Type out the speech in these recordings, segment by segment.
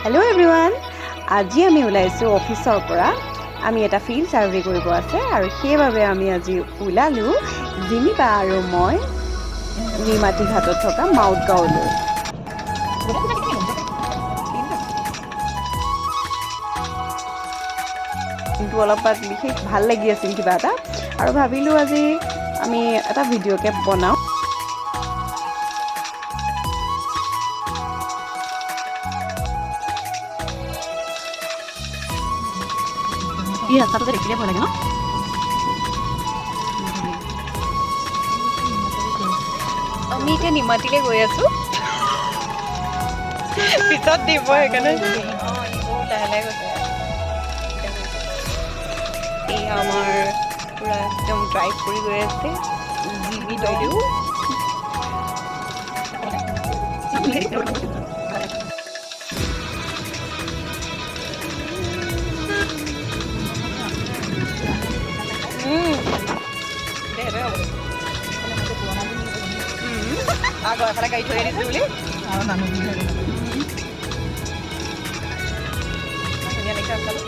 Hello' everyone, আজি আমি ওলাইছোঁ অফিচৰ পৰা। আমি এটা ফিল্ড ছাৰ্ভে কৰিব আছে আৰু সেইবাবে আমি আজি ওলালোঁ জিমিবা আৰু মই নিমাতী ঘাটত থকা মাউট গাঁৱলৈ। কিন্তু অলপমান বিশেষ ভাল লাগি আছিল কিবা এটা, আৰু ভাবিলোঁ আজি আমি এটা ভিডিঅ' কেপ বনাওঁ। এই ৰাস্তাটো যে দেখিলে ভয় লাগে ন? আমি এতিয়া নিমাতীলৈ গৈ আছোঁ। পিছত দিব সেইকাৰণে লাহে লাহে গৈছে। এই আমাৰ পুৰা একদম ড্ৰাইভ কৰি গৈ আছে জিমি বাইদেউ। আগৰ এফালে গাড়ী থৈ দিছোঁ বুলি আৰু মানুহ ধুনীয়া লাগিছে ৰাস্তাটো।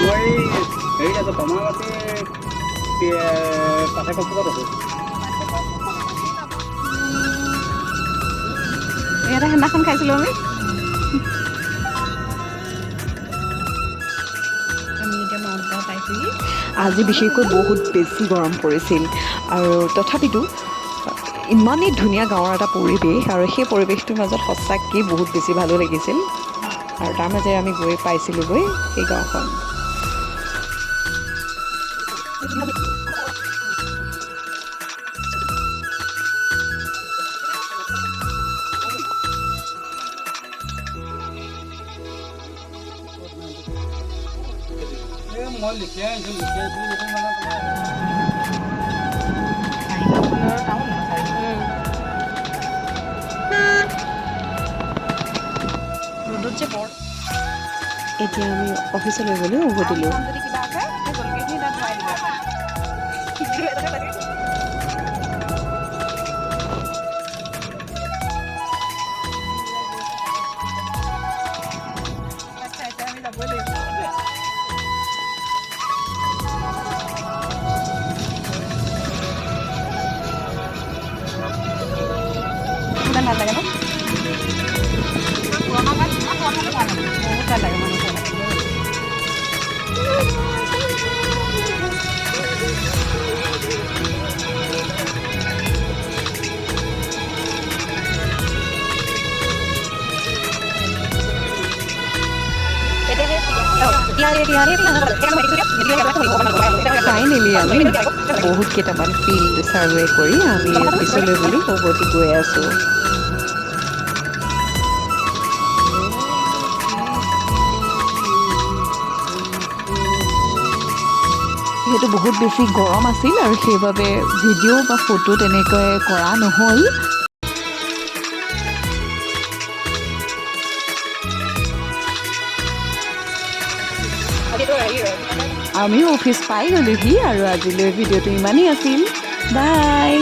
মই হেৰিত আছোঁ, কমাৰবাটী পাঠে কষ্টত আছোঁ। ইয়াতে সেইদিনাখন খাইছিলোঁ আমি। এতিয়া মাউট গাঁও পাইছোঁহি। আজি বিশেষকৈ বহুত বেছি গৰম পৰিছিল, আৰু তথাপিতো ইমানেই ধুনীয়া গাঁৱৰ এটা পৰিৱেশ, আৰু সেই পৰিৱেশটোৰ মাজত সঁচাকৈ বহুত বেছি ভালো লাগিছিল। আৰু তাৰ মাজেৰে আমি গৈ পাইছিলোঁগৈ সেই গাঁওখন। মই লিখি আহিছোঁ যদি মানে ৰ'দত যে বৰ এতিয়া আমি অফিচলৈ গ'লোঁ, উভতিলোঁ। যদি কিবা আছে সেই জলকীয়াখিনি তাত ভৰাই দিব। আমি যাবই লাগিব। ইমান ভাল লাগে ন? বহুত ভাল লাগে মানুহ। ফাইনেলি আমি বহুত কেইটামান ফিল্ড ছাৰ্ভে কৰি আমি অফিচলৈ বুলি উভতি গৈ আছোঁ। যিহেতু বহুত বেছি গৰম আছিল আৰু সেইবাবে ভিডিঅ' বা ফটো তেনেকৈ কৰা নহ'ল। আমিও অফিচ পাই গ'লোহি, আৰু আজিলৈ ভিডিঅ'টো ইমানেই আছিল। বাই।